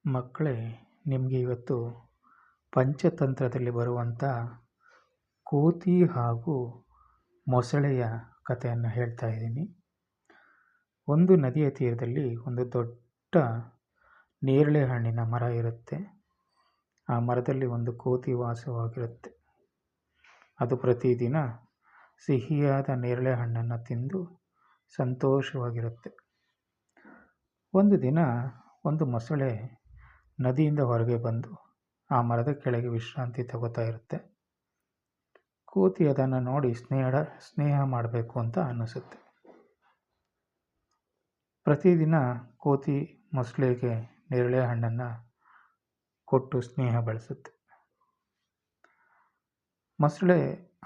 ಮಕ್ಕಳೇ, ನಿಮಗೆ ಇವತ್ತು ಪಂಚತಂತ್ರದಲ್ಲಿ ಬರುವಂಥ ಕೋತಿ ಹಾಗೂ ಮೊಸಳೆಯ ಕಥೆಯನ್ನು ಹೇಳ್ತಾ ಇದ್ದೀನಿ. ಒಂದು ನದಿಯ ತೀರದಲ್ಲಿ ಒಂದು ದೊಡ್ಡ ನೇರಳೆ ಹಣ್ಣಿನ ಮರ ಇರುತ್ತೆ. ಆ ಮರದಲ್ಲಿ ಒಂದು ಕೋತಿ ವಾಸವಾಗಿರುತ್ತೆ. ಅದು ಪ್ರತಿದಿನ ಸಿಹಿಯಾದ ನೇರಳೆ ಹಣ್ಣನ್ನು ತಿಂದು ಸಂತೋಷವಾಗಿರುತ್ತೆ. ಒಂದು ದಿನ ಒಂದು ಮೊಸಳೆ ನದಿಯಿಂದ ಹೊರಗೆ ಬಂದು ಆ ಮರದ ಕೆಳಗೆ ವಿಶ್ರಾಂತಿ ತಗೋತಾ ಇರುತ್ತೆ. ಕೋತಿ ಅದನ್ನು ನೋಡಿ ಸ್ನೇಹ ಮಾಡಬೇಕು ಅಂತ ಅನ್ನಿಸುತ್ತೆ. ಪ್ರತಿದಿನ ಕೋತಿ ಮೊಸಳೆಗೆ ನೇರಳೆ ಹಣ್ಣನ್ನು ಕೊಟ್ಟು ಸ್ನೇಹ ಬೆಳೆಸುತ್ತೆ. ಮೊಸಳೆ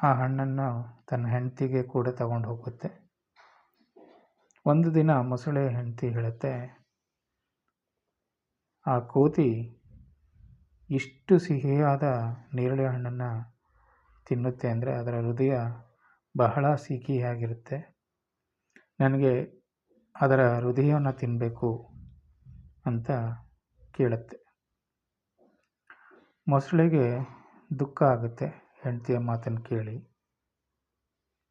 ಆ ಹಣ್ಣನ್ನು ತನ್ನ ಹೆಂಡತಿಗೆ ಕೂಡ ತಗೊಂಡು ಹೋಗುತ್ತೆ. ಒಂದು ದಿನ ಮೊಸಳೆ ಹೆಂಡತಿ ಹೇಳುತ್ತೆ, ಆ ಕೋತಿ ಇಷ್ಟು ಸಿಹಿಯಾದ ನೇರಳೆ ಹಣ್ಣನ್ನು ತಿನ್ನುತ್ತೆ ಅಂದರೆ ಅದರ ಹೃದಯ ಬಹಳ ಸಿಹಿಯಾಗಿರುತ್ತೆ. ನನಗೆ ಅದರ ಹೃದಯವನ್ನು ತಿನ್ನಬೇಕು ಅಂತ ಕೇಳುತ್ತೆ. ಮೊಸಳೆಗೆ ದುಃಖ ಆಗುತ್ತೆ ಹೆಂಡತಿಯ ಮಾತನ್ನು ಕೇಳಿ.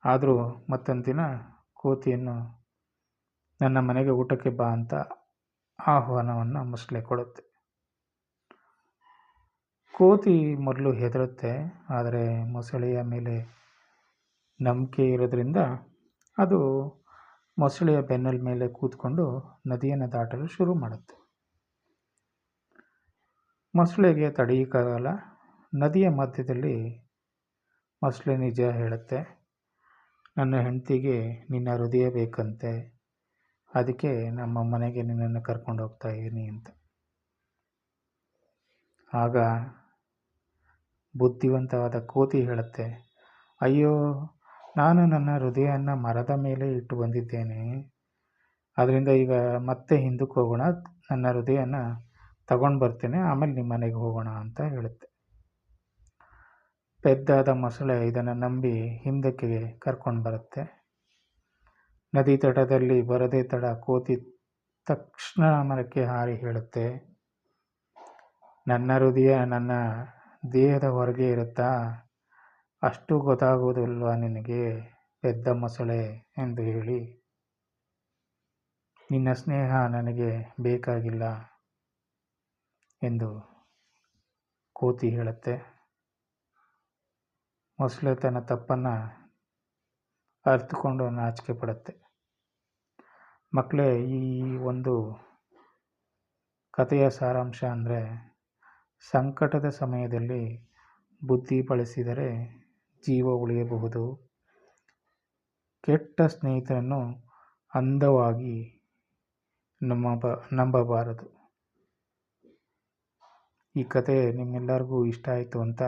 ಆದರೂ ಮತ್ತೊಂದು ದಿನ ಕೋತಿಯನ್ನು ನನ್ನ ಮನೆಗೆ ಊಟಕ್ಕೆ ಬಾ ಅಂತ ಆಹ್ವಾನವನ್ನು ಮೊಸಳೆ ಕೊಡುತ್ತೆ. ಕೋತಿ ಮೊದಲು ಹೆದರುತ್ತೆ, ಆದರೆ ಮೊಸಳೆಯ ಮೇಲೆ ನಂಬಿಕೆ ಇರೋದ್ರಿಂದ ಅದು ಮೊಸಳೆಯ ಬೆನ್ನಲ್ ಮೇಲೆ ಕೂತ್ಕೊಂಡು ನದಿಯನ್ನು ದಾಟಲು ಶುರು ಮಾಡುತ್ತೆ. ಮೊಸಳೆಗೆ ತಡೆಯೋಕ್ಕಾಗಲ್ಲ. ನದಿಯ ಮಧ್ಯದಲ್ಲಿ ಮೊಸಳೆ ನಿಜ ಹೇಳುತ್ತೆ, ನನ್ನ ಹೆಂಡತಿಗೆ ನಿನ್ನ ಹೃದಯ ಬೇಕಂತೆ, ಅದಕ್ಕೆ ನಮ್ಮ ಮನೆಗೆ ನಿನ್ನನ್ನು ಕರ್ಕೊಂಡು ಹೋಗ್ತಾ ಇದ್ದೀನಿ ಅಂತ. ಆಗ ಬುದ್ಧಿವಂತವಾದ ಕೋತಿ ಹೇಳುತ್ತೆ, ಅಯ್ಯೋ, ನಾನು ನನ್ನ ಹೃದಯವನ್ನು ಮರದ ಮೇಲೆ ಇಟ್ಟು ಬಂದಿದ್ದೇನೆ. ಅದರಿಂದ ಈಗ ಮತ್ತೆ ಹಿಂದಕ್ಕೆ ಹೋಗೋಣ, ನನ್ನ ಹೃದಯನ ತಗೊಂಡು ಬರ್ತೇನೆ, ಆಮೇಲೆ ನಿಮ್ಮ ಮನೆಗೆ ಹೋಗೋಣ ಅಂತ ಹೇಳುತ್ತೆ. ಪೆದ್ದಾದ ಮೊಸಳೆ ಇದನ್ನು ನಂಬಿ ಹಿಂದಕ್ಕೆ ಕರ್ಕೊಂಡು ಬರುತ್ತೆ. ನದಿ ತಟದಲ್ಲಿ ಬರದೇ ತಡ ಕೋತಿ ತಕ್ಷಣ ಮರಕ್ಕೆ ಹಾರಿ ಹೇಳುತ್ತೆ, ನನ್ನ ಹೃದಯ ನನ್ನ ದೇಹದ ಹೊರಗೆ ಇರುತ್ತಾ, ಅಷ್ಟು ಗೊತ್ತಾಗುವುದಿಲ್ವಾ ನಿನಗೆ ಪೆದ್ದ ಮೊಸಳೆ ಎಂದು ಹೇಳಿ, ನಿನ್ನ ಸ್ನೇಹ ನನಗೆ ಬೇಕಾಗಿಲ್ಲ ಎಂದು ಕೋತಿ ಹೇಳುತ್ತೆ. ಮೊಸಳೆ ತನ್ನ ತಪ್ಪನ್ನು ಅರಿತುಕೊಂಡು ನಾಚಿಕೆ ಪಡುತ್ತೆ. ಮಕ್ಕಳೇ, ಈ ಒಂದು ಕಥೆಯ ಸಾರಾಂಶ ಅಂದರೆ, ಸಂಕಟದ ಸಮಯದಲ್ಲಿ ಬುದ್ಧಿ ಬಳಸಿದರೆ ಜೀವ ಉಳಿಯಬಹುದು. ಕೆಟ್ಟ ಸ್ನೇಹಿತರನ್ನು ಅಂಧವಾಗಿ ನಂಬಬಾರದು. ಈ ಕತೆ ನಿಮ್ಮೆಲ್ಲರಿಗೂ ಇಷ್ಟ ಆಯಿತು ಅಂತ